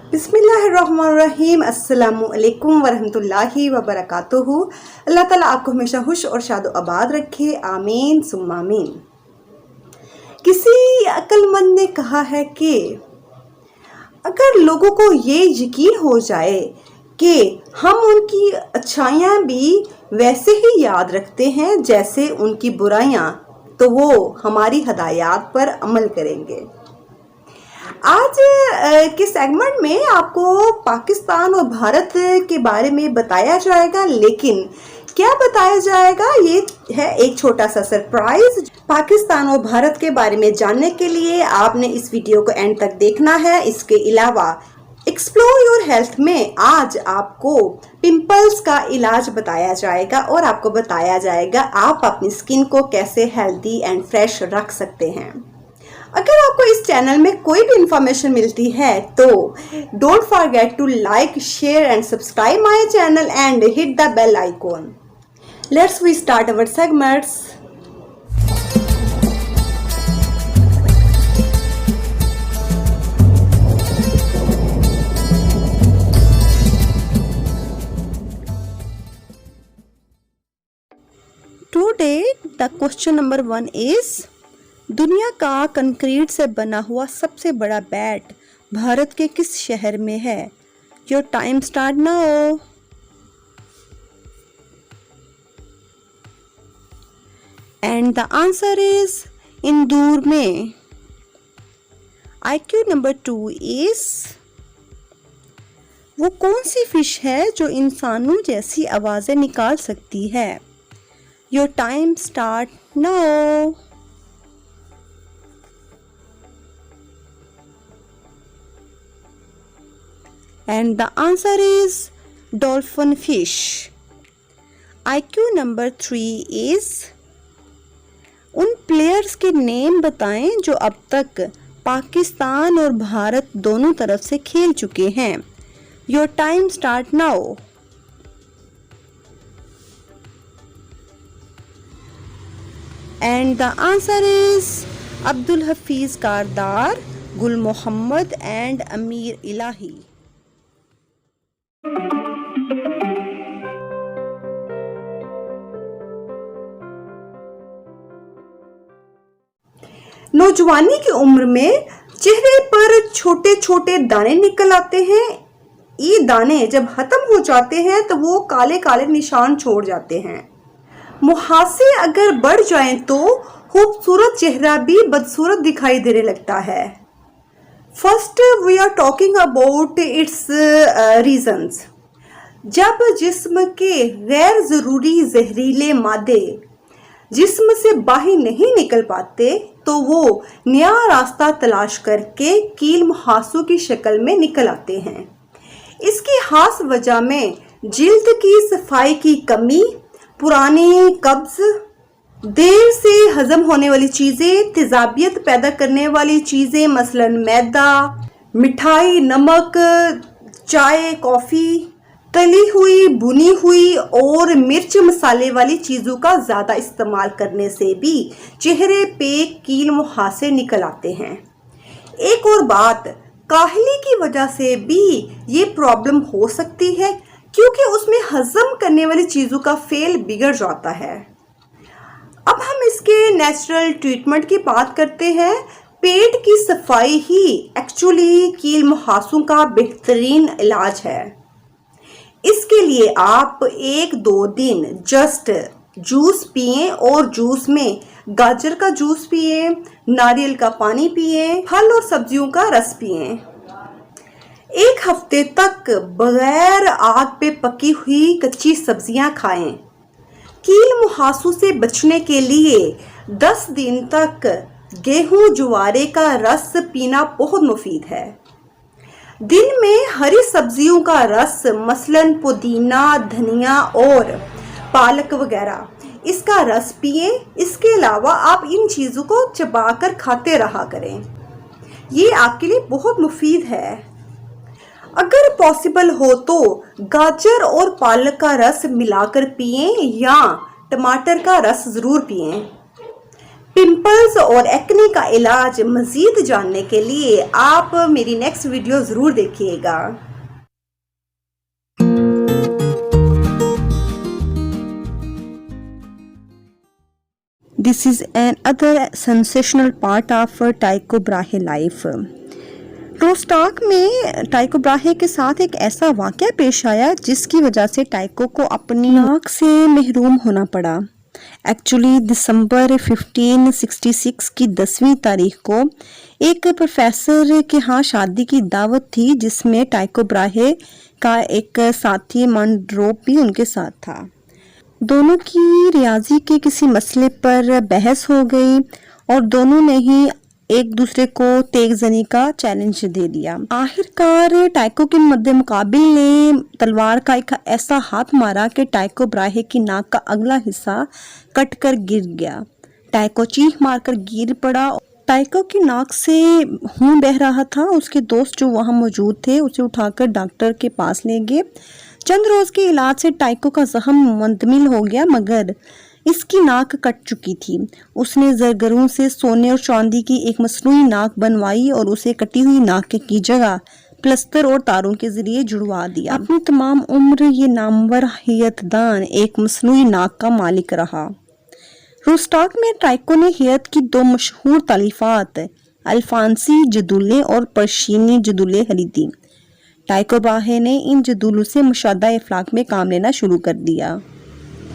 बिस्मिल्लाहिर्रहमानिर्रहीम, अस्सलामुअलैकुम वरहमतुल्लाहि वबरकातुहू। अल्लाह ताला आपको हमेशा खुश और शादो आबाद रखे, आमीन सुम्मा आमीन। किसी अक्लमंद ने कहा है कि अगर लोगों को ये यकीन हो जाए कि हम उनकी अच्छाइयाँ भी वैसे ही याद रखते हैं जैसे उनकी बुराइयाँ, तो वो हमारी हदायत पर अमल करेंगे। आज के सेगमेंट में आपको पाकिस्तान और भारत के बारे में बताया जाएगा, लेकिन क्या बताया जाएगा ये है एक छोटा सा सरप्राइज। पाकिस्तान और भारत के बारे में जानने के लिए आपने इस वीडियो को एंड तक देखना है। इसके अलावा एक्सप्लोर योर हेल्थ में आज आपको पिंपल्स का इलाज बताया जाएगा और आपको बताया जाएगा आप अपनी स्किन को कैसे हेल्दी एंड फ्रेश रख सकते हैं। अगर आपको इस चैनल में कोई भी इंफॉर्मेशन मिलती है तो don't forget to like, share and subscribe my channel and hit the bell icon. Let's we start our segments. Today the question number 1 is दुनिया का कंक्रीट से बना हुआ सबसे बड़ा बैट भारत के किस शहर में है? Your time start now. And the answer is Indore में। IQ नंबर 2 इज वो कौन सी फिश है जो इंसानों जैसी आवाजें निकाल सकती है? Your time start now. And the answer is dolphin fish. IQ number 3 is उन प्लेयर्स के नेम बताएं जो अब तक पाकिस्तान और भारत दोनों तरफ से खेल चुके हैं। Your time start now. And the answer is Abdul Hafeez कारदार, गुल मोहम्मद एंड अमीर इलाही। नौजवानी की उम्र में चेहरे पर छोटे छोटे दाने निकल आते हैं। ये दाने जब खत्म हो जाते हैं तो वो काले काले निशान छोड़ जाते हैं। मुहासे अगर बढ़ जाएं तो खूबसूरत चेहरा भी बदसूरत दिखाई देने लगता है। First we are talking about its reasons. जब जिस्म के गैर ज़रूरी जहरीले मादे जिस्म से बाहर नहीं निकल पाते तो वो नया रास्ता तलाश करके कील मुहासों की शक्ल में निकल आते हैं। इसकी खास वजह में जिल्द की सफाई की कमी, पुरानी कब्ज, देर से हजम होने वाली चीज़ें, तेजाबियत पैदा करने वाली चीज़ें मसलन मैदा, मिठाई, नमक, चाय, कॉफ़ी, तली हुई, भुनी हुई और मिर्च मसाले वाली चीज़ों का ज़्यादा इस्तेमाल करने से भी चेहरे पे कील मुहासे निकल आते हैं। एक और बात, काहली की वजह से भी ये प्रॉब्लम हो सकती है क्योंकि उसमें हजम करने वाली चीज़ों का फेल बिगड़ जाता है। अब हम इसके नेचुरल ट्रीटमेंट की बात करते हैं। पेट की सफाई ही एक्चुअली कील मुहासों का बेहतरीन इलाज है। इसके लिए आप 1-2 दिन जस्ट जूस पिएं और जूस में गाजर का जूस पिएं, नारियल का पानी पिएं, फल और सब्जियों का रस पिएं। 1 हफ्ते तक बगैर आग पे पकी हुई कच्ची सब्जियां खाएं। कील मुहासों से बचने के लिए 10 दिन तक गेहूं ज्वारे का रस पीना बहुत मुफीद है। दिन में हरी सब्जियों का रस मसलन पुदीना, धनिया और पालक वगैरह, इसका रस पिएं। इसके अलावा आप इन चीज़ों को चबाकर खाते रहा करें, ये आपके लिए बहुत मुफीद है। अगर पॉसिबल हो तो गाजर और पालक का रस मिलाकर पिएं या टमाटर का रस ज़रूर पिएं। पिंपल्स और एक्ने का इलाज मजीद जानने के लिए आप मेरी नेक्स्ट वीडियो ज़रूर देखिएगा। This is another sensational part of Tycho Brahe life. Rostock में टाइको ब्राहे के साथ एक ऐसा वाक़या पेश आया जिसकी वजह से टाइको को अपनी नाक से महरूम होना पड़ा। एक्चुअली दिसंबर 1566 की 10वीं तारीख को एक प्रोफेसर के यहाँ शादी की दावत थी जिसमें टाइको ब्राहे का एक साथी मंड्रोप भी उनके साथ था। दोनों की रियाजी के किसी मसले पर बहस हो गई और दोनों ने ही एक दूसरे को तेगजनी का चैलेंज दे दिया। आखिरकार टाइको के मद्दे मुकाबिल ने तलवार का एक ऐसा हाथ मारा कि टाइको ब्राहे की नाक का अगला हिस्सा कट कर गिर गया। टाइको चीख मारकर गिर पड़ा। टाइको की नाक से खून बह रहा था। उसके दोस्त जो वहां मौजूद थे उसे उठाकर डॉक्टर के पास ले गए। चंद रोज के इलाज से टाइको का जख्म मुंतमिल हो गया, मगर इसकी नाक कट चुकी थी। उसने जरगरों से सोने और चांदी की एक मसनूई नाक बनवाई और उसे कटी हुई नाक की जगह प्लस्तर और तारों के जरिए जुड़वा दिया। अपनी तमाम उम्र ये नामवर हियतदान एक मसनूई नाक का मालिक रहा। रोस्टाक में टाइको ने हियत की 2 मशहूर तालीफात अल्फांसी जदुल्ले और पर्शियनी जदुल्ले खरीदी। टाइको ब्राहे ने इन जदुलों से मुशादा अफलाक में काम लेना शुरू कर दिया।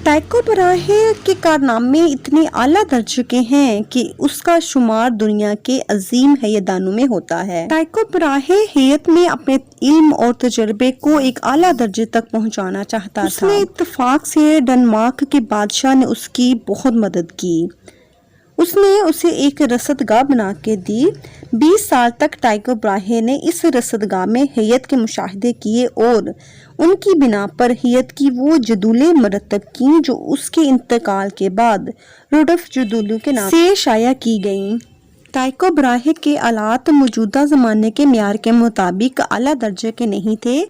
टाइको ब्राहे के कारनामे इतने आला दर्जे के हैं कि उसका शुमार दुनिया के अजीम हैयदानों में होता है। टाइको ब्राहे हैयत में अपने इल्म और तजर्बे को एक आला दर्जे तक पहुंचाना चाहता था। उसने इत्तेफाक से डेनमार्क के बादशाह ने उसकी बहुत मदद की। उसने उसे एक रसदगाह बना के दी। 20 साल तक टाइको ब्राहे ने इस रसदगाह में हैयत के मुशाहिदे किए और उनकी बिना पर हैयत की वो जदूलें मरतब की जो उसके इंतकाल के बाद रुडोल्फ जदूलू के नाम से शाया की गईं। टाइको ब्राहे के आलात मौजूदा ज़माने के म्यार के मुताबिक आला दर्जे के नहीं थे।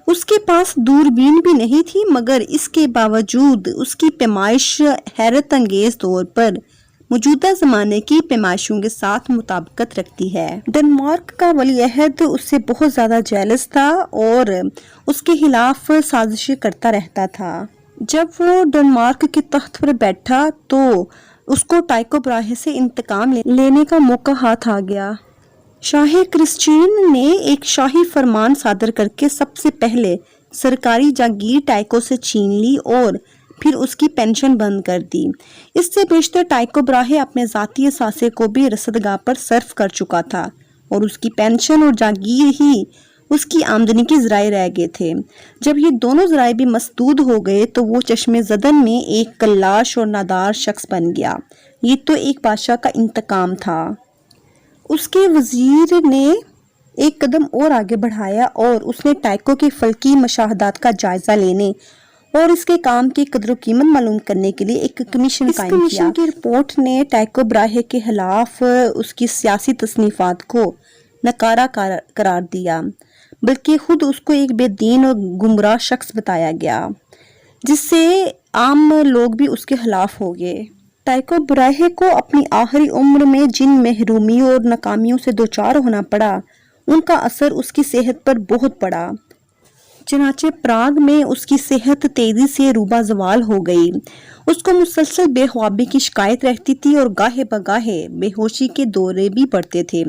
उसके पास दूरबीन भी नहीं थी, मगर इसके बावजूद उसकी पैमाइश हैरत अंगेज तौर पर मौजूदा ज़माने की पैमाइशों के साथ मुताबिकत रखती है। डेनमार्क का वलीअहद उससे बहुत ज़्यादा जेलस था और उसके खिलाफ साजिशें करता रहता था। जब वो डेनमार्क के तख्त पर बैठा तो उसको टाइको ब्राहे से इंतकाम लेने का मौका हाथ आ गया। शाह क्रिश्चियन ने एक शाही फरमान सादर करके सबसे पहले सरकारी जागीर टाइको से छीन ली और फिर उसकी पेंशन बंद कर दी। इससे बेशतर टाइको ब्राहे अपने ज़ाती असासे को भी रसदगाह पर सर्फ कर चुका था और उसकी पेंशन और जागीर ही उसकी आमदनी के ज़राए रह गए थे। जब ये दोनों ज़राए भी मसदूद हो गए तो वो चश्मे ज़दन में एक कल्लाश और नादार शख्स बन गया। ये तो एक बादशाह का इंतकाम था। उसके वजीर ने एक कदम और आगे बढ़ाया और उसने टाइको के फल्की मशाहदात का जायजा लेने और इसके काम की कदर कीमत मालूम करने के लिए एक कमीशन कायम किया। कमीशन की रिपोर्ट ने टाइको ब्राहे के खिलाफ उसकी सियासी तसनीफात को नकारा करार दिया, बल्कि खुद उसको एक बेदीन और गुमराह शख्स बताया गया, जिससे आम लोग भी उसके खिलाफ हो गए। टाइको ब्राहे को अपनी आखिरी उम्र में जिन महरूमी और नाकामियों से दोचार होना पड़ा, उनका असर उसकी सेहत पर बहुत पड़ा। चनाचे प्राग में उसकी सेहत तेजी से रूबा जवाल हो गई। उसको मुसलसल बेख्वाबी की शिकायत रहती थी और गाहे बगाहे बेहोशी के दौरे भी पड़ते थे।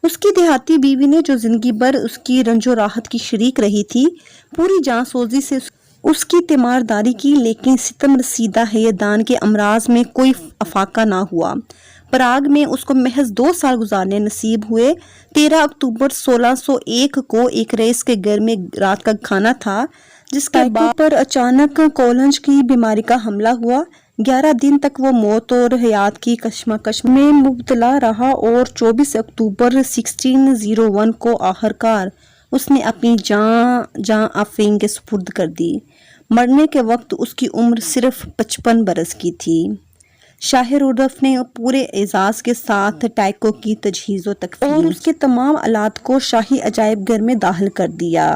उसकी देहाती बीवी ने, जो जिंदगी भर उसकी रंजो राहत की शरीक रही थी, पूरी जांसोजी से उसकी तीमारदारी की, लेकिन सितम रसीदा हैयदान के अमराज में कोई अफाका ना हुआ। प्राग में उसको महज 2 साल गुजारने नसीब हुए। 13 अक्टूबर 1601 को एक रईस के घर में रात का खाना था, जिसके बाद पर अचानक कोलंज की बीमारी का हमला हुआ। 11 दिन तक वो मौत और हयात की कश्मकश में मुब्तला रहा और 24 अक्टूबर 1601 को आखिरकार उसने अपनी जान आफरीन के सुपुर्द कर दी। मरने के वक्त उसकी उम्र सिर्फ 55 बरस की थी। शाह रुडोल्फ ने पूरे एजाज के साथ टाइको की तजहीज़ तकफीन और उसके तमाम आलात को शाही अजायब घर में दाखिल कर दिया।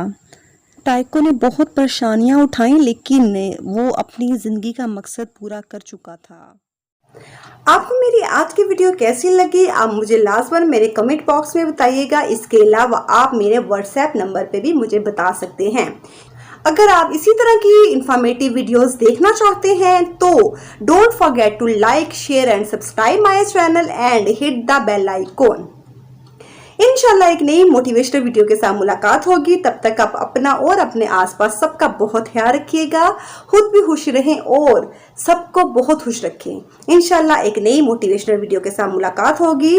टाइको ने बहुत परेशानियां उठाई, लेकिन वो अपनी ज़िंदगी का मकसद पूरा कर चुका था। आपको मेरी आज की वीडियो कैसी लगी आप मुझे लाजमन मेरे कमेंट बॉक्स में बताइएगा। इसके अलावा आप मेरे व्हाट्सएप नंबर पे भी मुझे बता सकते हैं। अगर आप इसी तरह की इंफॉर्मेटिव वीडियोस देखना चाहते हैं तो don't forget to like share and subscribe my channel and hit the bell icon. इंशाल्लाह एक नई मोटिवेशनल वीडियो के साथ मुलाकात होगी। तब तक आप अपना और अपने आसपास सबका बहुत ख्याल रखिएगा, खुद भी खुश रहें और सबको बहुत खुश रखें। इंशाल्लाह एक नई मोटिवेशनल वीडियो के साथ मुलाकात होगी।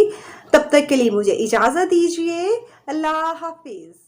तब तक के लिए मुझे इजाज़त दीजिए। अल्लाह हाफिज़।